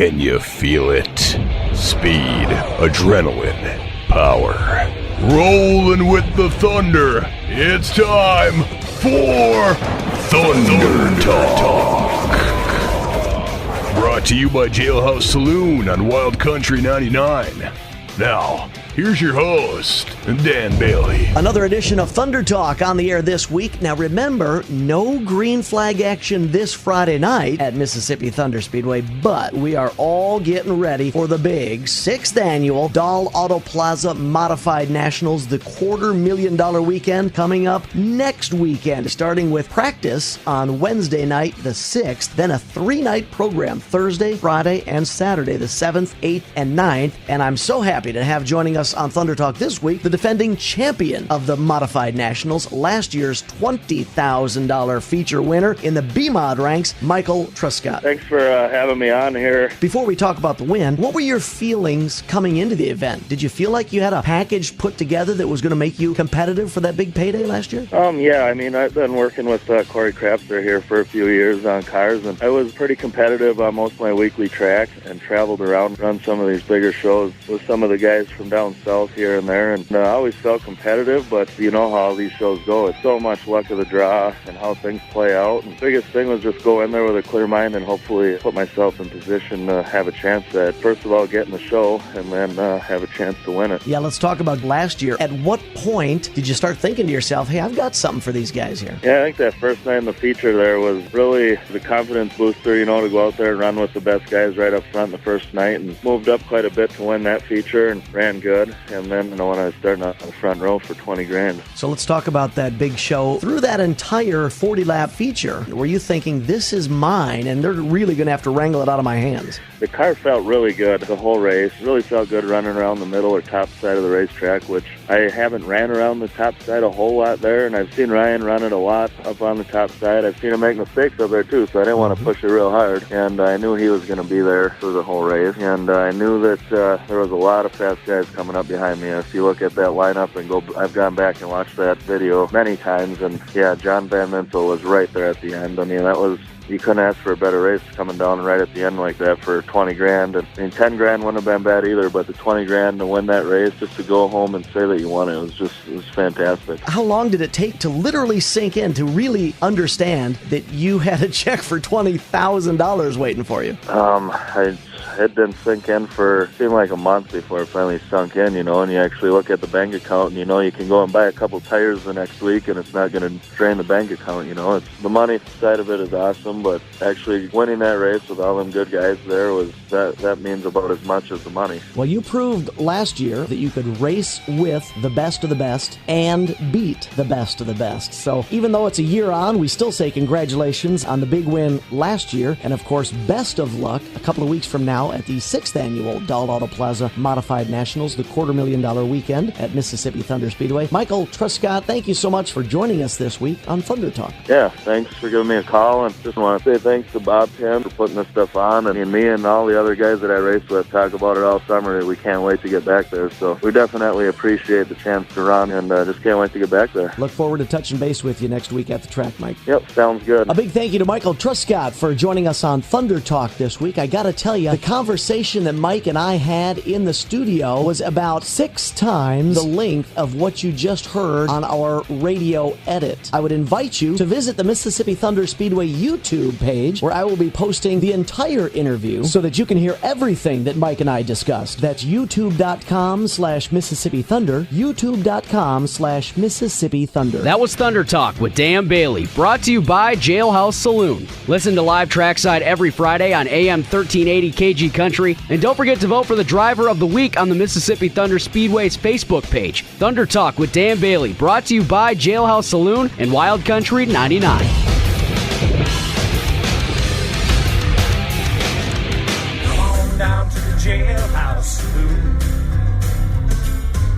Can you feel it? Speed, adrenaline, power. Rolling with the thunder. It's time for Thunder Talk. Brought to you by Jailhouse Saloon on Wild Country 99. Now, here's your host, Dan Bailey. Another edition of Thunder Talk on the air this week. Now remember, no green flag action this Friday night at Mississippi Thunder Speedway, but we are all getting ready for the big 6th annual Dahl Auto Plaza Modified Nationals, the $250,000 weekend coming up next weekend, starting with practice on Wednesday night, the 6th, then a 3-night program, Thursday, Friday, and Saturday, the 7th, 8th, and 9th, and I'm so happy to have joining us on Thunder Talk this week the defending champion of the Modified Nationals, last year's $20,000 feature winner in the B-Mod ranks, Michael Truscott. Thanks for having me on here. Before we talk about the win, what were your feelings coming into the event? Did you feel like you had a package put together that was going to make you competitive for that big payday last year? Yeah, I mean, I've been working with Corey Crapster here for a few years on cars, and I was pretty competitive on most of my weekly tracks and traveled around, run some of these bigger shows with some of the guys from down south here and there, and I always felt competitive, but you know how all these shows go. It's so much luck of the draw and how things play out, and the biggest thing was just go in there with a clear mind and hopefully put myself in position to have a chance at, first of all, getting the show, and then have a chance to win it. Yeah, let's talk about last year. At what point did you start thinking to yourself, hey, I've got something for these guys here? Yeah, I think that first night in the feature there was really the confidence booster, you know, to go out there and run with the best guys right up front the first night, and moved up quite a bit to win that feature and ran good. And then, you know, when I was starting out on the front row for $20,000. So let's talk about that big show. Through that entire 40-lap feature, were you thinking, this is mine, and they're really going to have to wrangle it out of my hands? The car felt really good the whole race. Really felt good running around the middle or top side of the racetrack, which I haven't ran around the top side a whole lot there, and I've seen Ryan run it a lot up on the top side. I've seen him make mistakes up there too, so I didn't want to push it real hard, and I knew he was going to be there for the whole race, and I knew that there was a lot of fast guys coming up behind me. If you look at that lineup and go, I've gone back and watched that video many times, and yeah, John Van Menzel was right there at the end. I mean, that was, you couldn't ask for a better race coming down right at the end like that for $20,000. And I mean, $10,000 wouldn't have been bad either, but the $20,000 to win that race, just to go home and say that you won it, it was fantastic. How long did it take to literally sink in, to really understand that you had a check for $20,000 waiting for you? It didn't sink in for, it seemed like a month before it finally sunk in, you know, and you actually look at the bank account and you know you can go and buy a couple tires the next week and it's not going to drain the bank account, you know. It's, the money side of it is awesome, but actually winning that race with all them good guys there was, that means about as much as the money. Well, you proved last year that you could race with the best of the best and beat the best of the best. So even though it's a year on, we still say congratulations on the big win last year, and of course, best of luck a couple of weeks from now at the 6th annual Dahl Auto Plaza Modified Nationals, the $250,000 weekend at Mississippi Thunder Speedway. Michael Truscott, thank you so much for joining us this week on Thunder Talk. Yeah, thanks for giving me a call, and just want to say thanks to Bob Penn for putting this stuff on, and me and all the other guys that I race with talk about it all summer. We can't wait to get back there, so we definitely appreciate the chance to run, and just can't wait to get back there. Look forward to touching base with you next week at the track, Mike. Yep, sounds good. A big thank you to Michael Truscott for joining us on Thunder Talk this week. I got to tell you, the conversation that Mike and I had in the studio was about 6 times the length of what you just heard on our radio edit. I would invite you to visit the Mississippi Thunder Speedway YouTube page, where I will be posting the entire interview so that you can hear everything that Mike and I discussed. That's youtube.com/Mississippi Thunder, youtube.com/Mississippi Thunder. That was Thunder Talk with Dan Bailey, brought to you by Jailhouse Saloon. Listen to live trackside every Friday on AM 1380 KG Country, and don't forget to vote for the Driver of the Week on the Mississippi Thunder Speedway's Facebook page. Thunder Talk with Dan Bailey, brought to you by Jailhouse Saloon and Wild Country 99. Come on down to the Jailhouse Saloon.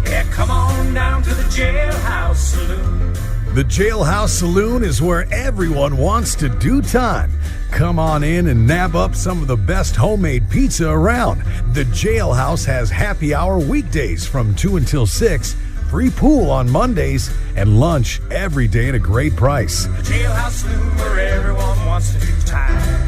Yeah, come on down to the Jailhouse Saloon. The Jailhouse Saloon is where everyone wants to do time. Come on in and nab up some of the best homemade pizza around. The Jailhouse has happy hour weekdays from 2 until 6, free pool on Mondays, and lunch every day at a great price. The Jailhouse Saloon, where everyone wants to do time.